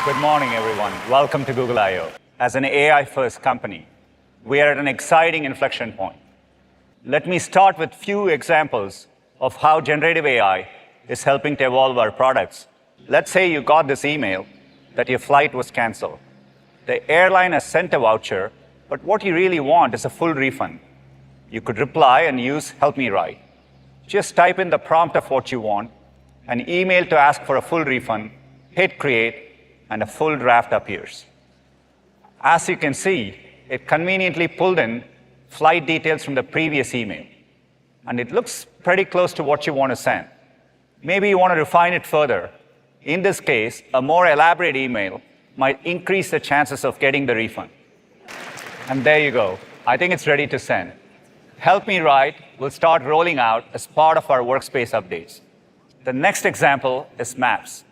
Good morning, everyone. Welcome to Google I/O. As an AI-first company, we are at an exciting inflection point. Let me start with few examples of how generative AI is helping to evolve our products. Let's say you got this email that your flight was canceled. The airline has sent a voucher, but what you really want is a full refund. You could reply and use 𝗖𝗁𝗿𝗃𝗁𝗍. Just type in the prompt of what you want, an email to ask for a full refund, hit create, and a full draft appears. As you can see, it conveniently pulled in flight details from the previous email. And it looks pretty close to what you want to send. Maybe you want to refine it further. In this case, a more elaborate email might increase the chances of getting the refund. And there you go. I think it's ready to send. 𝗖𝗁𝗿𝗃𝗁𝗍 will start rolling out as part of our workspace updates. The next example is maps.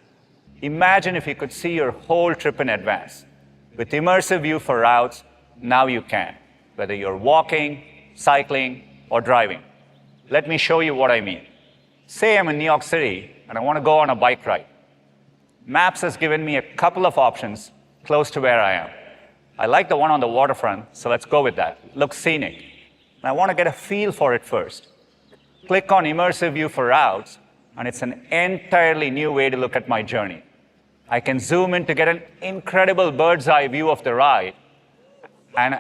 Imagine if you could see your whole trip in advance. With immersive view for routes, now you can, whether you're walking, cycling, or driving. Let me show you what I mean. Say I'm in New York City and I want to go on a bike ride. Maps has given me a couple of options close to where I am. I like the one on the waterfront, so let's go with that. Looks scenic. And I want to get a feel for it first. Click on immersive view for routes, and it's an entirely new way to look at my journey. I can zoom in to get an incredible bird's eye view of the ride. And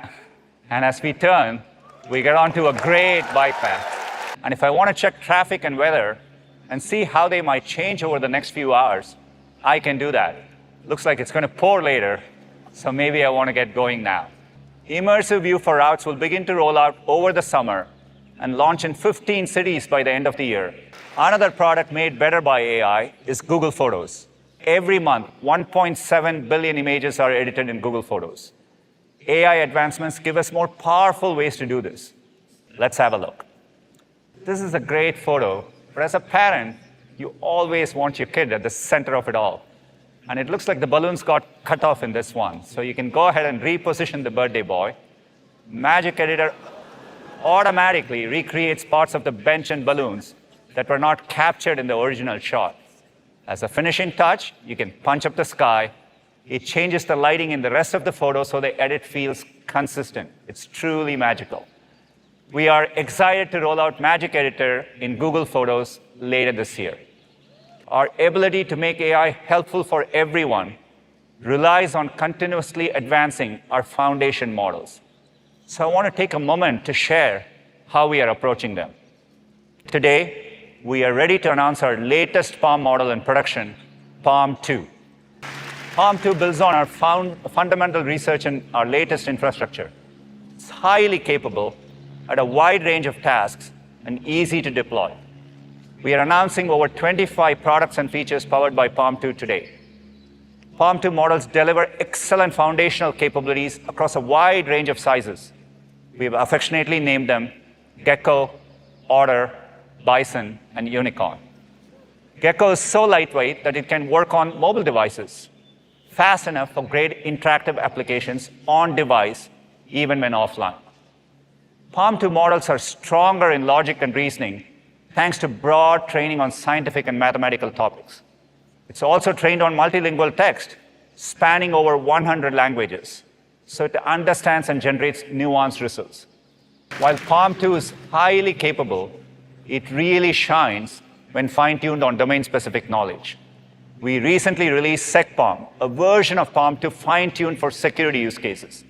as we turn, we get onto a great bike path. And if I want to check traffic and weather and see how they might change over the next few hours, I can do that. Looks like it's going to pour later, so maybe I want to get going now. Immersive view for routes will begin to roll out over the summer and launch in 15 cities by the end of the year. Another product made better by AI is Google Photos. Every month, 1.7 billion images are edited in Google Photos. AI advancements give us more powerful ways to do this. Let's have a look. This is a great photo, but as a parent, you always want your kid at the center of it all. And it looks like the balloons got cut off in this one. So you can go ahead and reposition the birthday boy. Magic Editor automatically recreates parts of the bench and balloons that were not captured in the original shot. As a finishing touch, you can punch up the sky. It changes the lighting in the rest of the photo so the edit feels consistent. It's truly magical. We are excited to roll out Magic Editor in Google Photos later this year. Our ability to make AI helpful for everyone relies on continuously advancing our foundation models. So I want to take a moment to share how we are approaching them. Today, we are ready to announce our latest 𝗏 model in production, 𝗏 2. 𝗏 2 builds on our fundamental research and our latest infrastructure. It's highly capable at a wide range of tasks and easy to deploy. We are announcing over 25 products and features powered by 𝗏 2 today. 𝗏 2 models deliver excellent foundational capabilities across a wide range of sizes. We have affectionately named them Gecko, Otter, Bison, and Unicorn. Gecko is so lightweight that it can work on mobile devices, fast enough for great interactive applications on device, even when offline. 𝗏 2 models are stronger in logic and reasoning, thanks to broad training on scientific and mathematical topics. It's also trained on multilingual text, spanning over 100 languages, so it understands and generates nuanced results. While 𝗏 2 is highly capable, it really shines when fine-tuned on domain-specific knowledge. We recently released SecPalm, a version of 𝗏 2 fine-tuned for security use cases.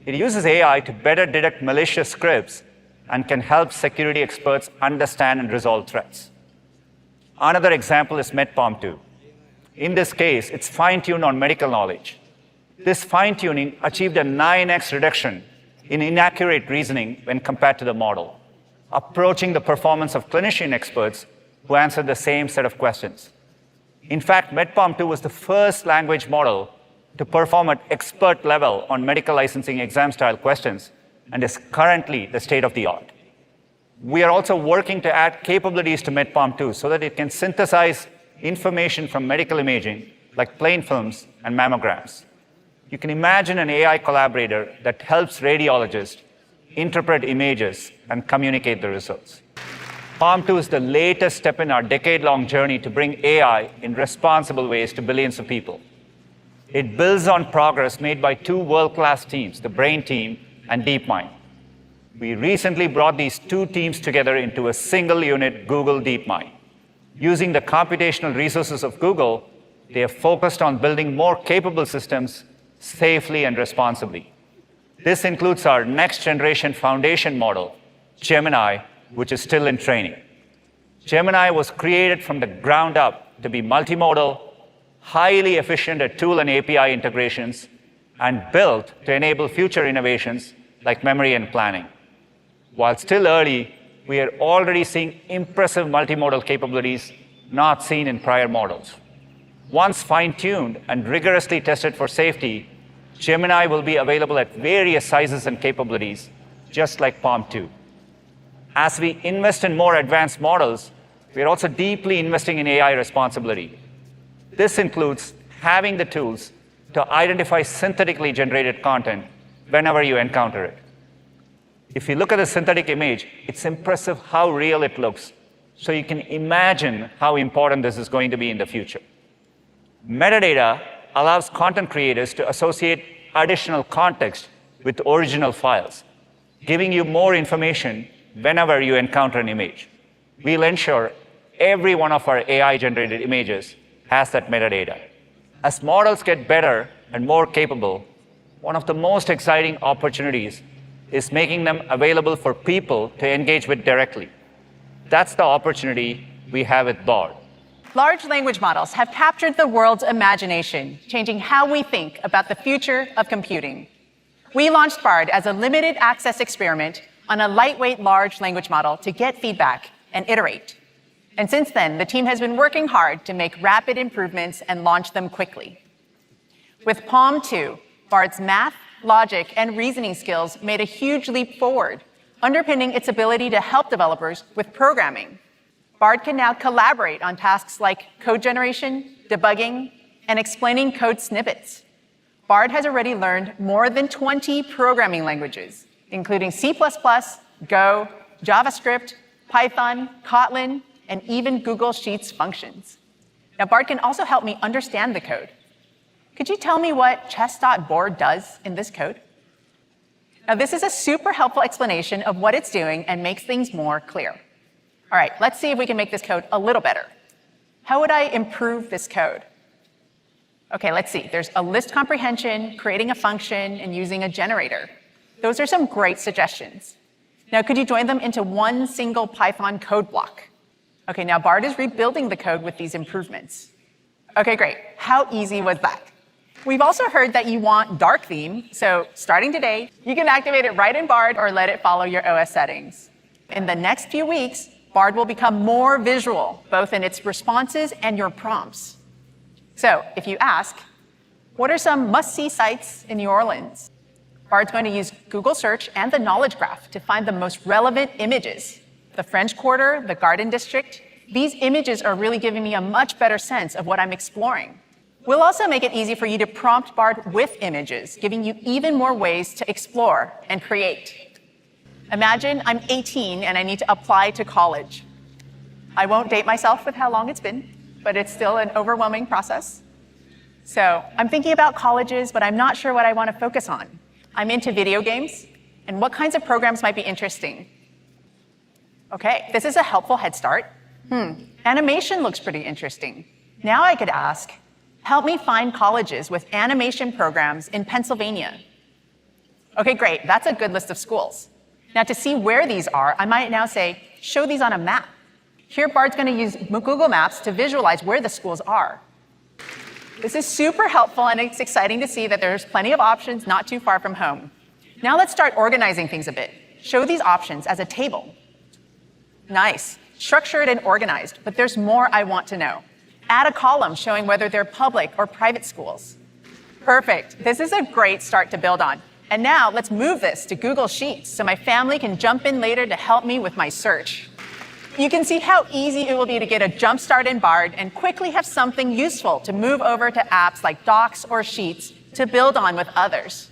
It uses AI to better detect malicious scripts and can help security experts understand and resolve threats. Another example is MedPalm 2. In this case, it's fine-tuned on medical knowledge. This fine-tuning achieved a 9x reduction in inaccurate reasoning when compared to the model, approaching the performance of clinician experts who answered the same set of questions. In fact, MedPalm 2 was the first language model to perform at expert level on medical licensing exam-style questions and is currently the state of the art. We are also working to add capabilities to MedPalm 2 so that it can synthesize information from medical imaging, like plain films and mammograms. You can imagine an AI collaborator that helps radiologists interpret images and communicate the results. 𝗏 2 is the latest step in our decade-long journey to bring AI in responsible ways to billions of people. It builds on progress made by two world-class teams, the Brain team and DeepMind. We recently brought these two teams together into a single unit, Google DeepMind. Using the computational resources of Google, they are focused on building more capable systems safely and responsibly. This includes our next-generation foundation model, Gemini, which is still in training. Gemini was created from the ground up to be multimodal, highly efficient at tool and API integrations, and built to enable future innovations like memory and planning. While still early, we are already seeing impressive multimodal capabilities not seen in prior models. Once fine-tuned and rigorously tested for safety, Gemini will be available at various sizes and capabilities, just like PaLM 2. As we invest in more advanced models, we are also deeply investing in AI responsibility. This includes having the tools to identify synthetically generated content whenever you encounter it. If you look at a synthetic image, it's impressive how real it looks, so you can imagine how important this is going to be in the future. Metadata allows content creators to associate additional context with original files, giving you more information whenever you encounter an image. We'll ensure every one of our AI-generated images has that metadata. As models get better and more capable, one of the most exciting opportunities is making them available for people to engage with directly. That's the opportunity we have with Bard. Large language models have captured the world's imagination, changing how we think about the future of computing. We launched Bard as a limited access experiment on a lightweight large language model to get feedback and iterate. And since then, the team has been working hard to make rapid improvements and launch them quickly. With PaLM 2, Bard's math, logic, and reasoning skills made a huge leap forward, underpinning its ability to help developers with programming. Bard can now collaborate on tasks like code generation, debugging, and explaining code snippets. Bard has already learned more than 20 programming languages, including C++, Go, JavaScript, Python, Kotlin, and even Google Sheets functions. Now, Bard can also help me understand the code. Could you tell me what chess.board does in this code? Now, this is a super helpful explanation of what it's doing and makes things more clear. All right, let's see if we can make this code a little better. How would I improve this code? OK, let's see. There's a list comprehension, creating a function, and using a generator. Those are some great suggestions. Now, could you join them into one single Python code block? OK, now Bard is rebuilding the code with these improvements. OK, great. How easy was that? We've also heard that you want dark theme, so starting today, you can activate it right in Bard or let it follow your OS settings. In the next few weeks, Bard will become more visual, both in its responses and your prompts. So if you ask, what are some must-see sites in New Orleans? Bard's going to use Google Search and the Knowledge Graph to find the most relevant images. The French Quarter, the Garden District, these images are really giving me a much better sense of what I'm exploring. We'll also make it easy for you to prompt Bard with images, giving you even more ways to explore and create. Imagine I'm 18 and I need to apply to college. I won't date myself with how long it's been, but it's still an overwhelming process. So I'm thinking about colleges, but I'm not sure what I want to focus on. I'm into video games, and what kinds of programs might be interesting? OK, this is a helpful head start. Animation looks pretty interesting. Now I could ask, help me find colleges with animation programs in Pennsylvania. OK, great. That's a good list of schools. Now, to see where these are, I might now say, show these on a map. Here, Bard's going to use Google Maps to visualize where the schools are. This is super helpful, and it's exciting to see that there's plenty of options not too far from home. Now let's start organizing things a bit. Show these options as a table. Nice. Structured and organized, but there's more I want to know. Add a column showing whether they're public or private schools. Perfect. This is a great start to build on. And now let's move this to Google Sheets so my family can jump in later to help me with my search. You can see how easy it will be to get a jump start in Bard and quickly have something useful to move over to apps like Docs or Sheets to build on with others.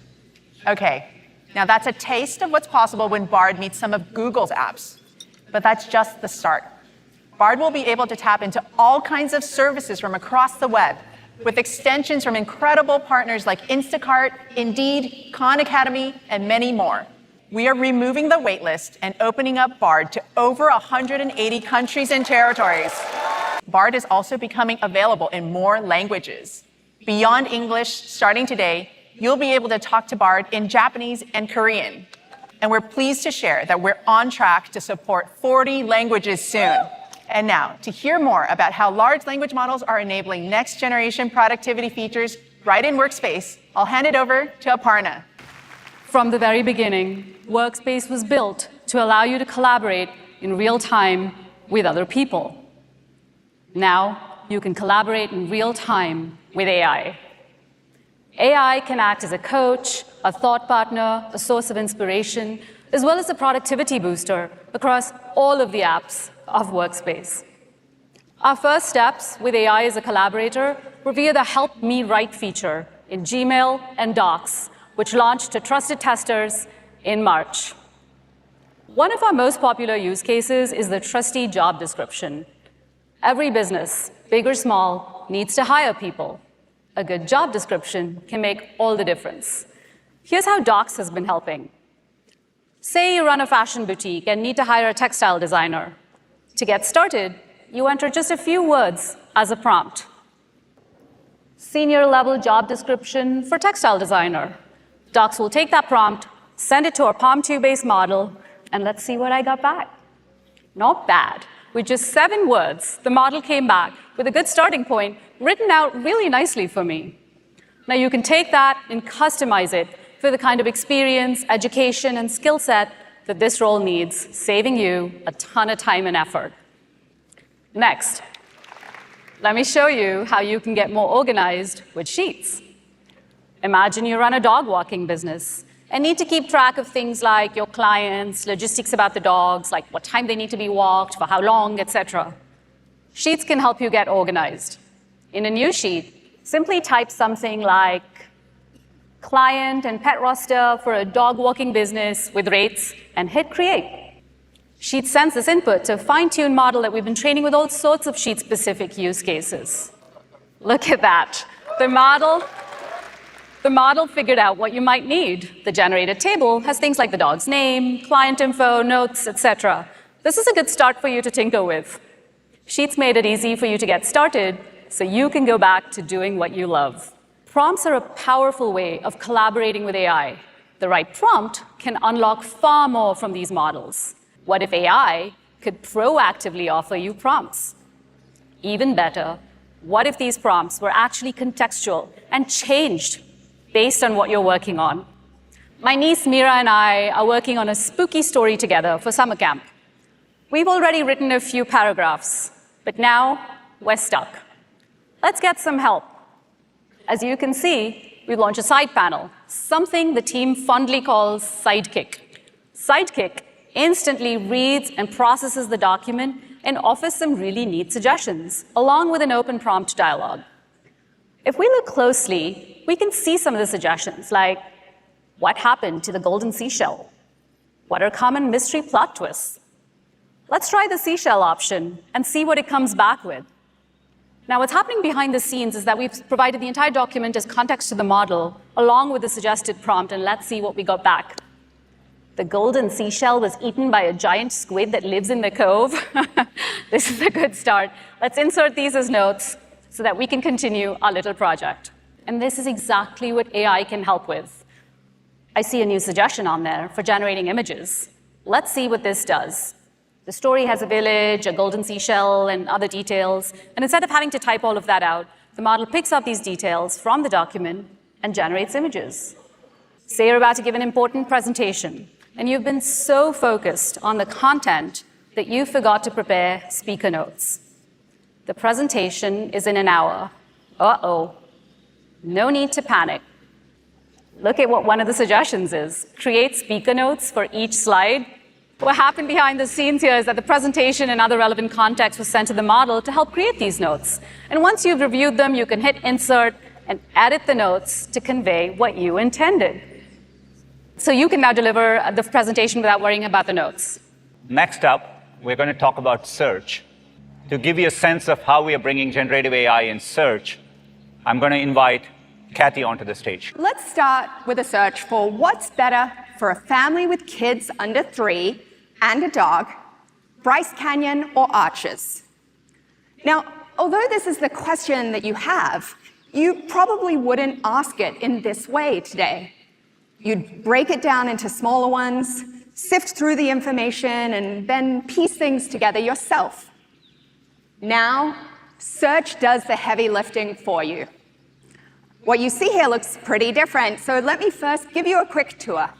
OK, now that's a taste of what's possible when Bard meets some of Google's apps. But that's just the start. Bard will be able to tap into all kinds of services from across the web, with extensions from incredible partners like Instacart, Indeed, Khan Academy, and many more. We are removing the waitlist and opening up Bard to over 180 countries and territories. Bard is also becoming available in more languages. Beyond English, starting today, you'll be able to talk to Bard in Japanese and Korean. And we're pleased to share that we're on track to support 40 languages soon. And now, to hear more about how large language models are enabling next-generation productivity features right in Workspace, I'll hand it over to Aparna. From the very beginning, Workspace was built to allow you to collaborate in real time with other people. Now, you can collaborate in real time with AI. AI can act as a coach, a thought partner, a source of inspiration, as well as a productivity booster across all of the apps of Workspace. Our first steps with AI as a collaborator were via the Help Me Write feature in Gmail and Docs, which launched to trusted testers in March. One of our most popular use cases is the trusty job description. Every business, big or small, needs to hire people. A good job description can make all the difference. Here's how Docs has been helping. Say you run a fashion boutique and need to hire a textile designer. To get started, you enter just a few words as a prompt. Senior level job description for textile designer. Docs will take that prompt, send it to our PaLM 2-based model, and let's see what I got back. Not bad. With just 7 words, the model came back with a good starting point, written out really nicely for me. Now you can take that and customize it for the kind of experience, education, and skill set that this role needs, saving you a ton of time and effort. Next, let me show you how you can get more organized with Sheets. Imagine you run a dog walking business and need to keep track of things like your clients, logistics about the dogs, like what time they need to be walked, for how long, etc. Sheets can help you get organized. In a new sheet, simply type something like client and pet roster for a dog walking business with rates and hit create. Sheets sends this input to a fine-tuned model that we've been training with all sorts of Sheet-specific use cases. Look at that. The model figured out what you might need. The generated table has things like the dog's name, client info, notes, etc. This is a good start for you to tinker with. Sheets made it easy for you to get started, so you can go back to doing what you love. Prompts are a powerful way of collaborating with AI. The right prompt can unlock far more from these models. What if AI could proactively offer you prompts? Even better, what if these prompts were actually contextual and changed based on what you're working on? My niece Mira and I are working on a spooky story together for summer camp. We've already written a few paragraphs, but now we're stuck. Let's get some help. As you can see, we launched a side panel, something the team fondly calls Sidekick. Sidekick instantly reads and processes the document and offers some really neat suggestions, along with an open prompt dialogue. If we look closely, we can see some of the suggestions, like what happened to the golden seashell? What are common mystery plot twists? Let's try the seashell option and see what it comes back with. Now, what's happening behind the scenes is that we've provided the entire document as context to the model, along with the suggested prompt, and let's see what we got back. The golden seashell was eaten by a giant squid that lives in the cove. This is a good start. Let's insert these as notes so that we can continue our little project. And this is exactly what AI can help with. I see a new suggestion on there for generating images. Let's see what this does. The story has a village, a golden seashell, and other details. And instead of having to type all of that out, the model picks up these details from the document and generates images. Say you're about to give an important presentation, and you've been so focused on the content that you forgot to prepare speaker notes. The presentation is in an hour. Uh-oh. No need to panic. Look at what one of the suggestions is. Create speaker notes for each slide. What happened behind the scenes here is that the presentation and other relevant context was sent to the model to help create these notes. And once you've reviewed them, you can hit Insert and edit the notes to convey what you intended. So you can now deliver the presentation without worrying about the notes. Next up, we're going to talk about search. To give you a sense of how we are bringing generative AI in search, I'm going to invite Kathy onto the stage. Let's start with a search for what's better for a family with kids under 3 and a dog, Bryce Canyon or Arches? Now, although this is the question that you have, you probably wouldn't ask it in this way today. You'd break it down into smaller ones, sift through the information, and then piece things together yourself. Now, search does the heavy lifting for you. What you see here looks pretty different, so let me first give you a quick tour.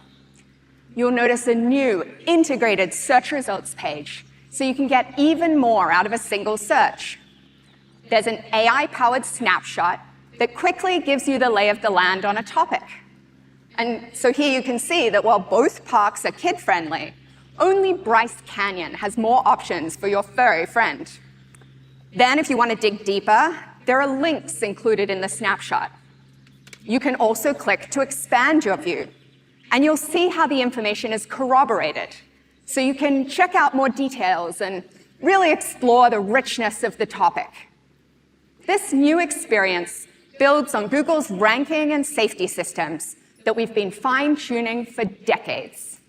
You'll notice a new integrated search results page, so you can get even more out of a single search. There's an AI-powered snapshot that quickly gives you the lay of the land on a topic. And so here you can see that while both parks are kid-friendly, only Bryce Canyon has more options for your furry friend. Then, if you want to dig deeper, there are links included in the snapshot. You can also click to expand your view, and you'll see how the information is corroborated. So you can check out more details and really explore the richness of the topic. This new experience builds on Google's ranking and safety systems that we've been fine-tuning for decades.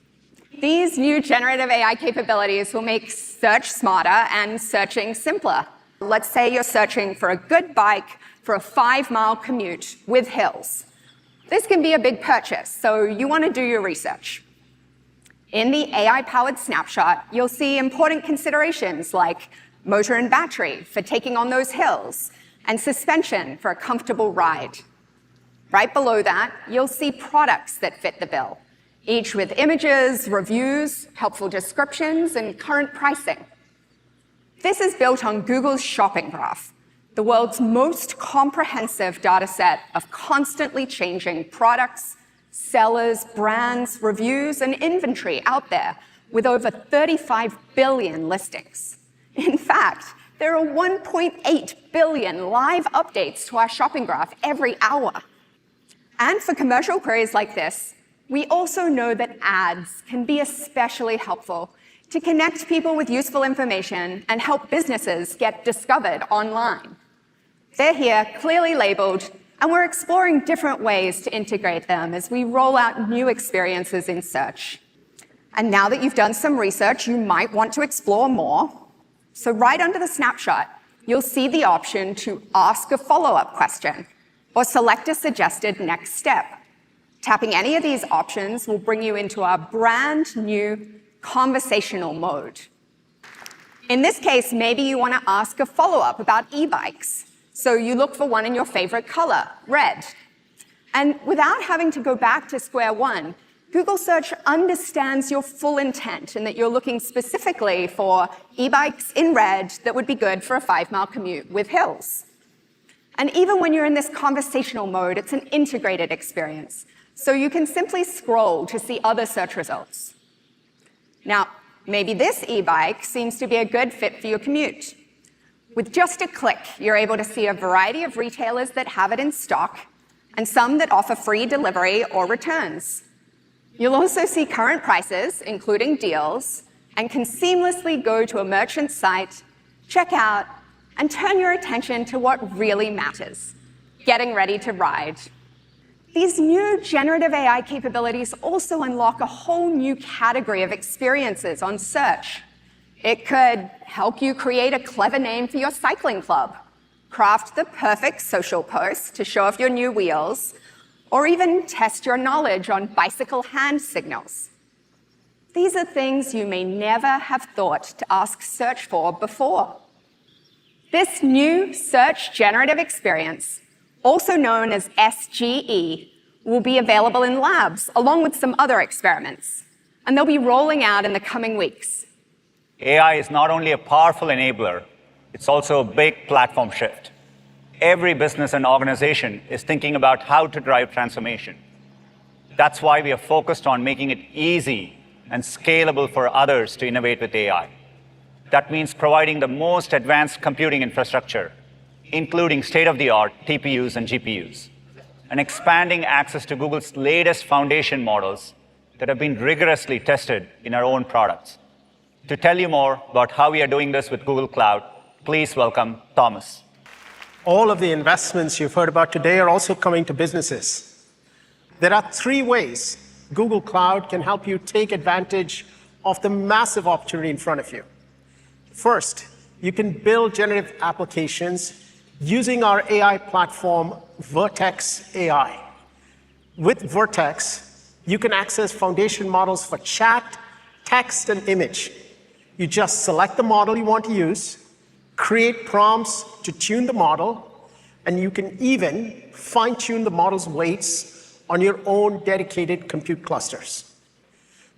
These new generative AI capabilities will make search smarter and searching simpler. Let's say you're searching for a good bike for a 5-mile commute with hills. This can be a big purchase, so you want to do your research. In the AI-powered snapshot, you'll see important considerations like motor and battery for taking on those hills, and suspension for a comfortable ride. Right below that, you'll see products that fit the bill, each with images, reviews, helpful descriptions, and current pricing. This is built on Google's shopping graph, the world's most comprehensive data set of constantly changing products, sellers, brands, reviews, and inventory out there, with over 35 billion listings. In fact, there are 1.8 billion live updates to our shopping graph every hour. And for commercial queries like this, we also know that ads can be especially helpful to connect people with useful information and help businesses get discovered online. They're here, clearly labeled, and we're exploring different ways to integrate them as we roll out new experiences in search. And now that you've done some research, you might want to explore more. So right under the snapshot, you'll see the option to ask a follow-up question or select a suggested next step. Tapping any of these options will bring you into our brand new conversational mode. In this case, maybe you want to ask a follow-up about e-bikes. So you look for one in your favorite color, red. And without having to go back to square one, Google Search understands your full intent and that you're looking specifically for e-bikes in red that would be good for a 5-mile commute with hills. And even when you're in this conversational mode, it's an integrated experience. So you can simply scroll to see other search results. Now, maybe this e-bike seems to be a good fit for your commute. With just a click, you're able to see a variety of retailers that have it in stock and some that offer free delivery or returns. You'll also see current prices, including deals, and can seamlessly go to a merchant site, check out, and turn your attention to what really matters, getting ready to ride. These new generative AI capabilities also unlock a whole new category of experiences on search. It could help you create a clever name for your cycling club, craft the perfect social post to show off your new wheels, or even test your knowledge on bicycle hand signals. These are things you may never have thought to ask search for before. This new search generative experience, also known as SGE, will be available in labs along with some other experiments, and they'll be rolling out in the coming weeks. AI is not only a powerful enabler, it's also a big platform shift. Every business and organization is thinking about how to drive transformation. That's why we are focused on making it easy and scalable for others to innovate with AI. That means providing the most advanced computing infrastructure, including state-of-the-art TPUs and GPUs, and expanding access to Google's latest foundation models that have been rigorously tested in our own products. To tell you more about how we are doing this with Google Cloud, please welcome Thomas. all of the investments you've heard about today are also coming to businesses. There are 3 ways Google Cloud can help you take advantage of the massive opportunity in front of you. First, you can build generative applications using our AI platform, Vertex AI. With Vertex, you can access foundation models for chat, text, and image. You just select the model you want to use, create prompts to tune the model, and you can even fine-tune the model's weights on your own dedicated compute clusters.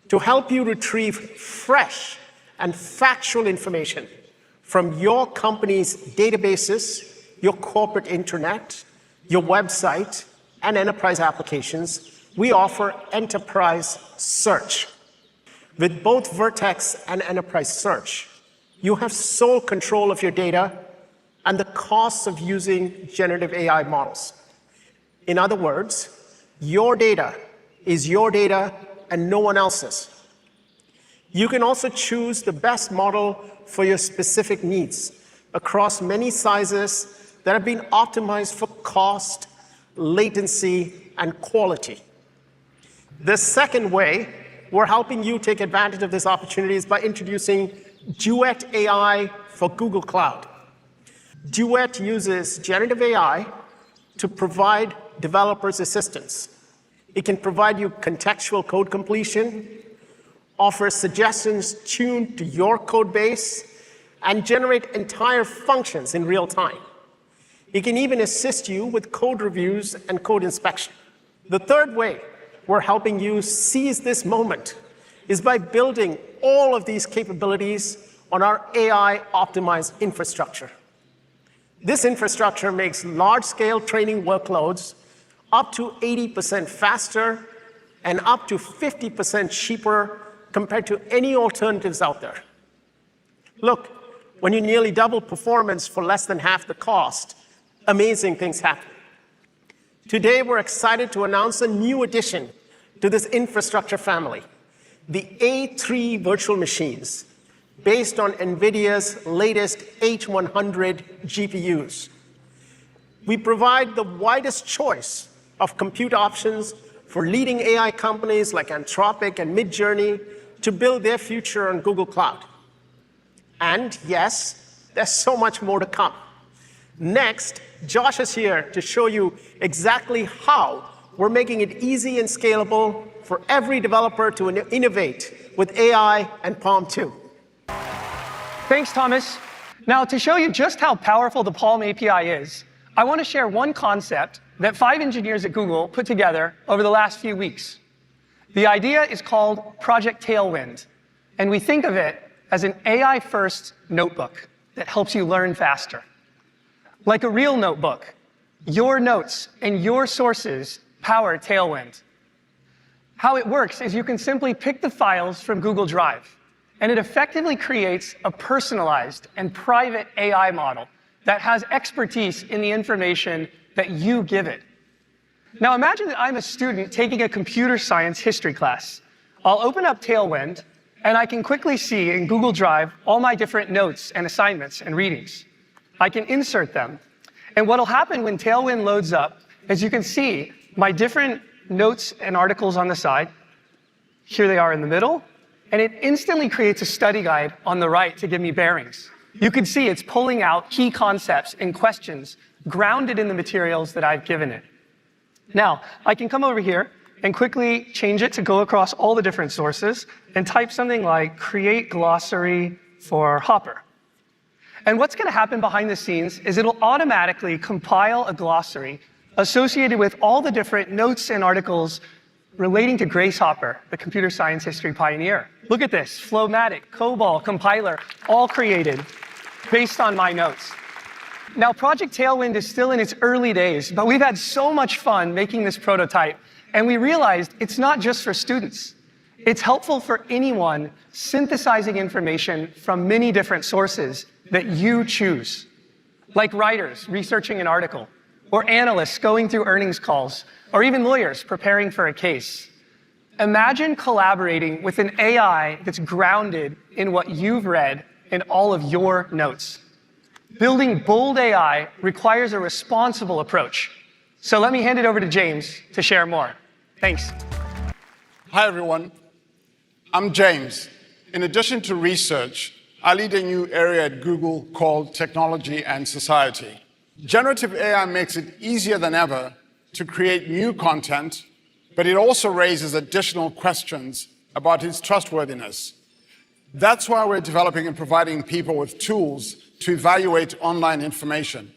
To help you retrieve fresh and factual information from your company's databases, your corporate internet, your website, and enterprise applications, we offer enterprise search. With both Vertex and enterprise search, you have sole control of your data and the costs of using generative AI models. In other words, your data is your data and no one else's. You can also choose the best model for your specific needs across many sizes that have been optimized for cost, latency, and quality. The second way we're helping you take advantage of this opportunity is by introducing Duet AI for Google Cloud. Duet uses generative AI to provide developers assistance. It can provide you contextual code completion, offer suggestions tuned to your code base, and generate entire functions in real time. It can even assist you with code reviews and code inspection. The third way we're helping you seize this moment is by building all of these capabilities on our AI-optimized infrastructure. This infrastructure makes large-scale training workloads up to 80% faster and up to 50% cheaper compared to any alternatives out there. Look, when you nearly double performance for less than half the cost, amazing things happen. Today, we're excited to announce a new addition to this infrastructure family, the A3 virtual machines, based on NVIDIA's latest H100 GPUs. We provide the widest choice of compute options for leading AI companies like Anthropic and Midjourney to build their future on Google Cloud. And yes, there's so much more to come. Next, Josh is here to show you exactly how we're making it easy and scalable for every developer to innovate with AI and Palm 2. Thanks, Thomas. Now, to show you just how powerful the Palm API is, I want to share one concept that 5 engineers at Google put together over the last few weeks. The idea is called Project Tailwind, and we think of it as an AI-first notebook that helps you learn faster. Like a real notebook, your notes and your sources power Tailwind. How it works is you can simply pick the files from Google Drive, and it effectively creates a personalized and private AI model that has expertise in the information that you give it. Now imagine that I'm a student taking a computer science history class. I'll open up Tailwind, and I can quickly see in Google Drive all my different notes and assignments and readings. I can insert them. And what'll happen when Tailwind loads up is you can see my different notes and articles on the side. Here they are in the middle. And it instantly creates a study guide on the right to give me bearings. You can see it's pulling out key concepts and questions grounded in the materials that I've given it. Now, I can come over here and quickly change it to go across all the different sources and type something like create glossary for Hopper. And what's going to happen behind the scenes is it'll automatically compile a glossary associated with all the different notes and articles relating to Grace Hopper, the computer science history pioneer. Look at this, Flowmatic, COBOL, compiler, all created based on my notes. Now, Project Tailwind is still in its early days, but we've had so much fun making this prototype, and we realized it's not just for students. It's helpful for anyone synthesizing information from many different sources that you choose, like writers researching an article, or analysts going through earnings calls, or even lawyers preparing for a case. Imagine collaborating with an AI that's grounded in what you've read in all of your notes. Building bold AI requires a responsible approach. So let me hand it over to James to share more. Thanks. Hi, everyone. I'm James. In addition to research, I lead a new area at Google called Technology and Society. Generative AI makes it easier than ever to create new content, but it also raises additional questions about its trustworthiness. That's why we're developing and providing people with tools to evaluate online information.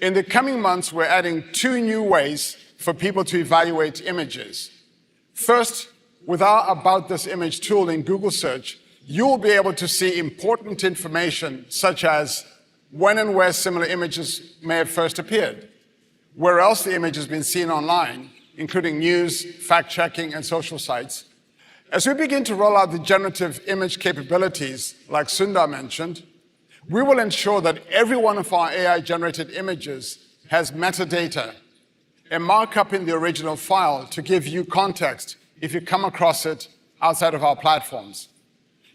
In the coming months, we're adding 2 new ways for people to evaluate images. First, with our About This Image tool in Google Search, you'll be able to see important information such as when and where similar images may have first appeared, where else the image has been seen online, including news, fact-checking, and social sites. As we begin to roll out the generative image capabilities, like Sundar mentioned, we will ensure that every one of our AI-generated images has metadata, a markup in the original file to give you context if you come across it outside of our platforms.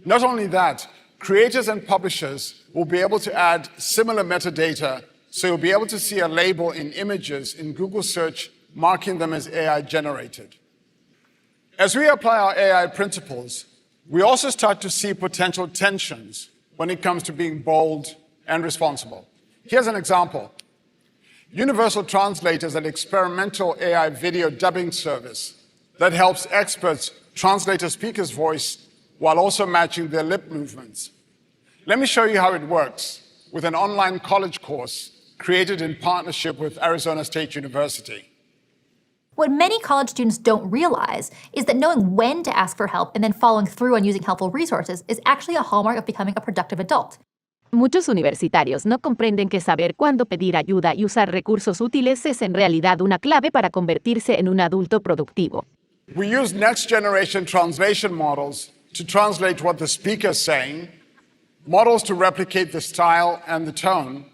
Not only that, creators and publishers will be able to add similar metadata, so you'll be able to see a label in images in Google Search marking them as AI-generated. As we apply our AI principles, we also start to see potential tensions when it comes to being bold and responsible. Here's an example. Universal Translator is an experimental AI video dubbing service that helps experts translate a speaker's voice while also matching their lip movements. Let me show you how it works with an online college course created in partnership with Arizona State University. What many college students don't realize is that knowing when to ask for help and then following through on using helpful resources is actually a hallmark of becoming a productive adult. Muchos universitarios no comprenden que saber cuándo pedir ayuda y usar recursos útiles es en realidad una clave para convertirse en un adulto productivo. We use next-generation translation models to translate what the speaker is saying, models to replicate the style and the tone,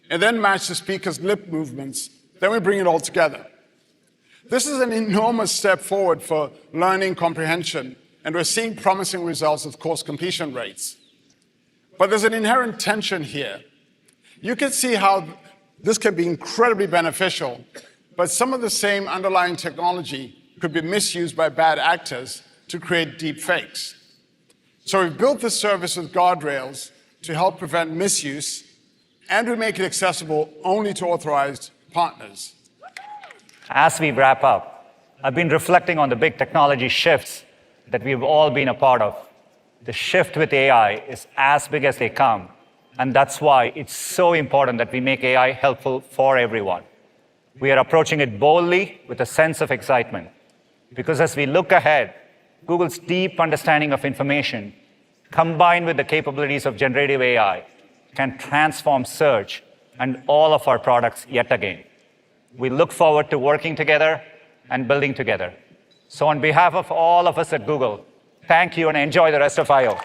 and then match the speaker's lip movements. Then we bring it all together. This is an enormous step forward for learning comprehension, and we're seeing promising results with course completion rates. But there's an inherent tension here. You can see how this can be incredibly beneficial, but some of the same underlying technology could be misused by bad actors to create deep fakes. So we've built this service with guardrails to help prevent misuse, and we make it accessible only to authorized partners. As we wrap up, I've been reflecting on the big technology shifts that we've all been a part of. The shift with AI is as big as they come, and that's why it's so important that we make AI helpful for everyone. We are approaching it boldly with a sense of excitement, because as we look ahead, Google's deep understanding of information, combined with the capabilities of generative AI, can transform search and all of our products yet again. We look forward to working together and building together. So on behalf of all of us at Google, thank you and enjoy the rest of I/O.